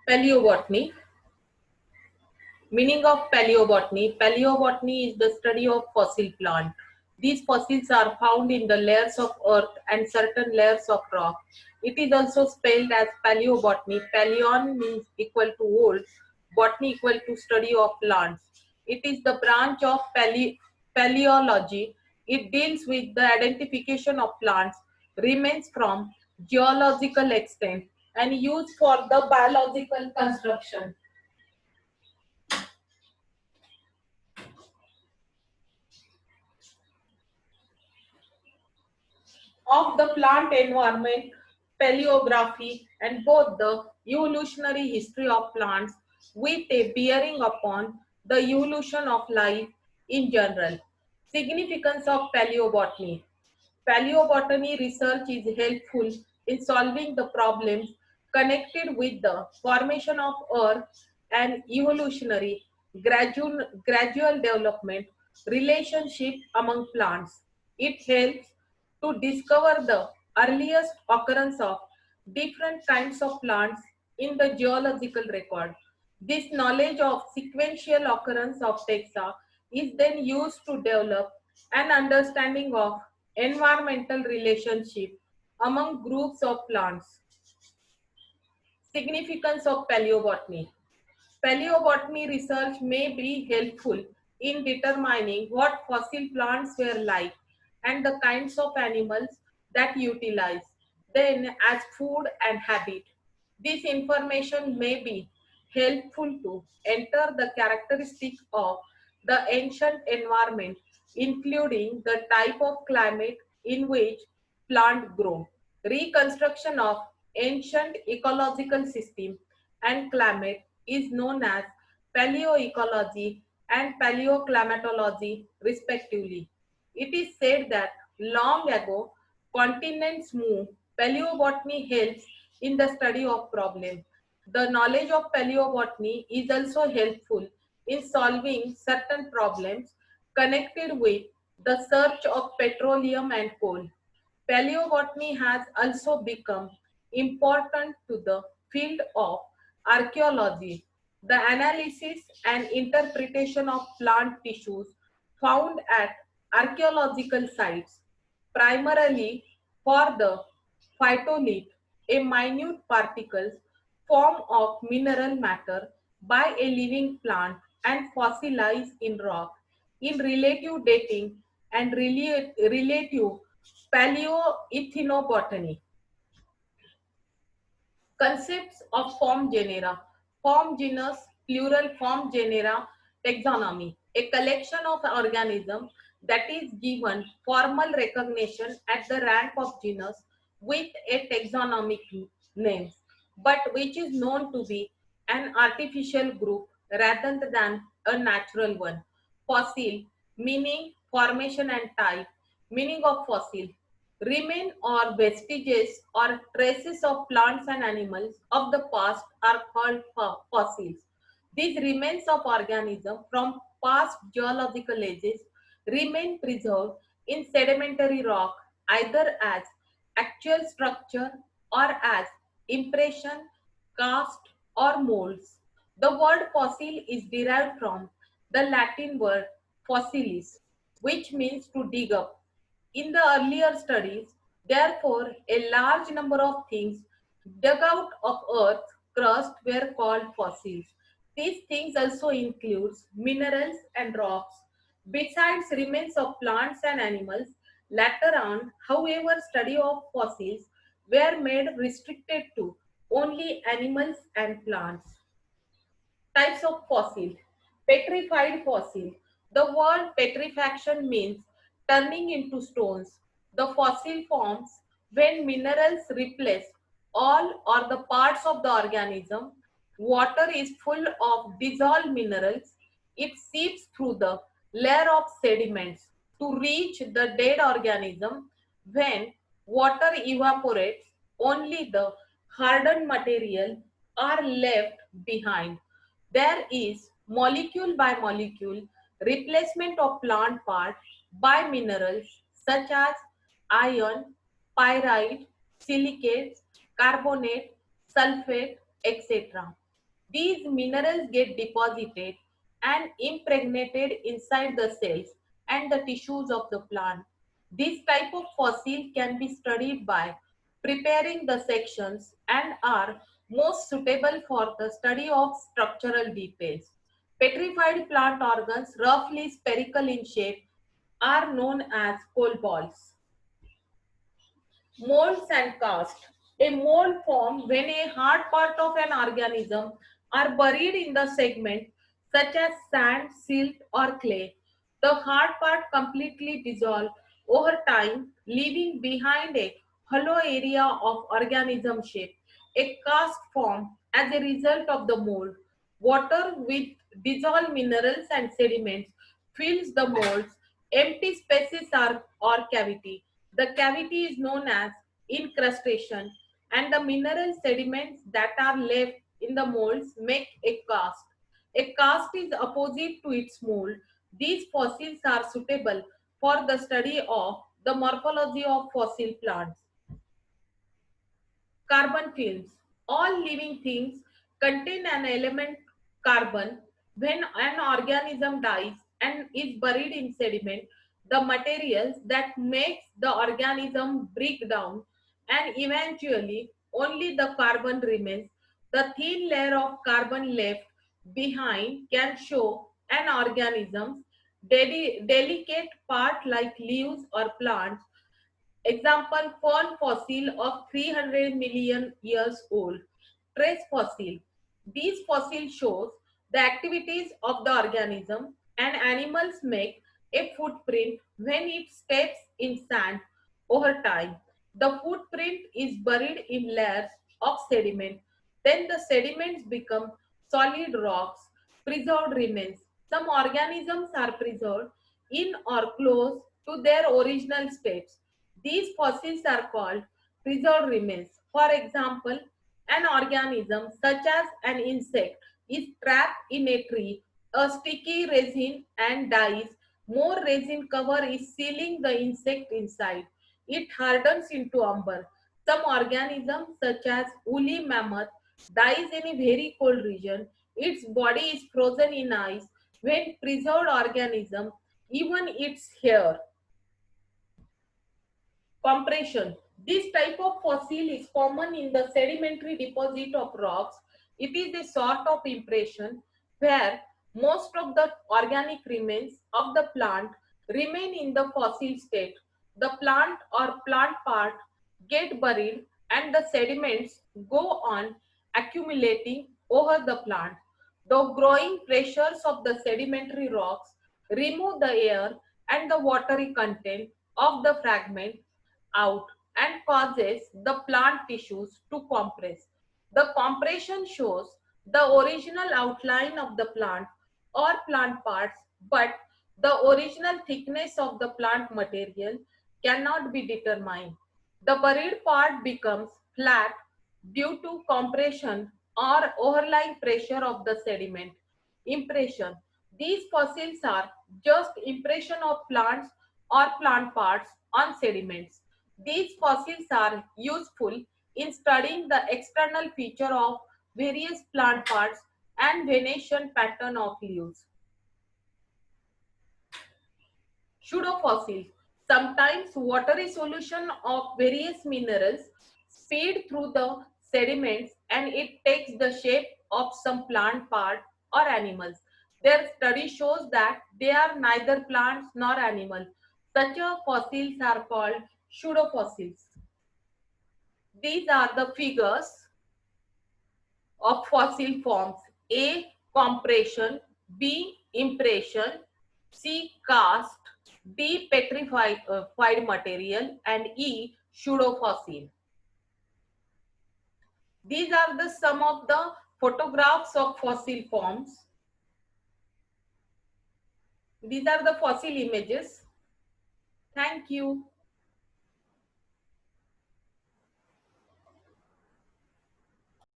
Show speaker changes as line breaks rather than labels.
Paleobotany. Meaning of paleobotany. Paleobotany is the study of fossil plant. These fossils are found in the layers of earth and certain layers of rock. It is also spelled as paleobotany. Paleon means equal to old, botany equal to study of plants. It is the branch of paleology. It deals with the identification of plants, remains from geological extent, and used for the biological construction of the plant environment, paleography, and both the evolutionary history of plants with a bearing upon the evolution of life in general. Significance of paleobotany. Paleobotany research is helpful in solving the problems connected with the formation of Earth and evolutionary gradual development relationship among plants. It helps to discover the earliest occurrence of different kinds of plants in the geological record. This knowledge of sequential occurrence of taxa is then used to develop an understanding of environmental relationship among groups of plants. Significance of paleobotany. Paleobotany research may be helpful in determining what fossil plants were like and the kinds of animals that utilize them as food and habit. This information may be helpful to enter the characteristics of the ancient environment, including the type of climate in which plant grow. Reconstruction of ancient ecological system and climate is known as paleoecology and paleoclimatology respectively. It is said that long ago continents moved. Paleobotany helps in the study of problems. The knowledge of paleobotany is also helpful in solving certain problems connected with the search of petroleum and coal. Paleobotany has also become important to the field of archaeology, the analysis and interpretation of plant tissues found at archaeological sites, primarily for the phytolith, a minute particles form of mineral matter by a living plant and fossilized in rock. In relative dating and relative paleoethnobotany. Concepts of form genera. Form genus, plural form genera, taxonomy. A collection of organisms that is given formal recognition at the rank of genus with a taxonomic name, but which is known to be an artificial group rather than a natural one. Fossil, meaning formation and type. Meaning of fossil, remain or vestiges or traces of plants and animals of the past are called fossils. These remains of organisms from past geological ages remain preserved in sedimentary rock either as actual structure or as impression, cast, or molds. The word fossil is derived from the Latin word fossilis, which means to dig up. In the earlier studies, therefore, a large number of things dug out of earth crust were called fossils. These things also includes minerals and rocks. Besides remains of plants and animals, later on, however, study of fossils were made restricted to only animals and plants. Types of fossil. Petrified fossil. The word petrifaction means turning into stones. The fossil forms when minerals replace all or the parts of the organism. Water is full of dissolved minerals. It seeps through the layer of sediments to reach the dead organism. When water evaporates, only the hardened material are left behind. There is molecule by molecule replacement of plant part by minerals such as iron, pyrite, silicates, carbonate, sulfate, etc. These minerals get deposited and impregnated inside the cells and the tissues of the plant. This type of fossil can be studied by preparing the sections and are most suitable for the study of structural details. Petrified plant organs, roughly spherical in shape, are known as coal balls. Molds and cast. A mold forms when a hard part of an organism are buried in the segment such as sand, silt or clay. The hard part completely dissolves over time, leaving behind a hollow area of organism shape. A cast form as a result of the mold. Water with dissolved minerals and sediments fills the molds. Empty spaces are or cavity. The cavity is known as incrustation, and the mineral sediments that are left in the molds make a cast. A cast is opposite to its mold. These fossils are suitable for the study of the morphology of fossil plants. Carbon films. All living things contain an element carbon. When an organism dies and is buried in sediment, the materials that makes the organism break down and eventually only the carbon remains. The thin layer of carbon left behind can show an organism's delicate part like leaves or plants. Example, fern fossil of 300 million years old. Trace fossil. These fossils shows the activities of the organism, and animals make a footprint when it steps in sand over time. The footprint is buried in layers of sediment. Then the sediments become solid rocks, preserved remains. Some organisms are preserved in or close to their original states. These fossils are called preserved remains. For example, an organism such as an insect is trapped in a tree, a sticky resin and dies. More resin cover is sealing the insect inside. It hardens into amber. Some organisms such as woolly mammoth dies in a very cold region. Its body is frozen in ice. When preserved organism even its hair. Compression. This type of fossil is common in the sedimentary deposit of rocks. It is a sort of impression where most of the organic remains of the plant remain in the fossil state. The plant or plant part get buried and the sediments go on accumulating over the plant. The growing pressures of the sedimentary rocks remove the air and the watery content of the fragment out and causes the plant tissues to compress. The compression shows the original outline of the plant or plant parts, but the original thickness of the plant material cannot be determined. The buried part becomes flat due to compression or overlying pressure of the sediment. Impression. These fossils are just impression of plants or plant parts on sediments. These fossils are useful in studying the external feature of various plant parts and venation pattern of leaves. Pseudofossils. Sometimes watery solution of various minerals speed through the sediments and it takes the shape of some plant part or animals. Their study shows that they are neither plants nor animals. Such a fossils are called pseudofossils. These are the figures of fossil forms. A. Compression. B. Impression. C. Cast. D. Petrified material. And E. Pseudofossil. These are the some of the photographs of fossil forms. These are the fossil images. Thank you.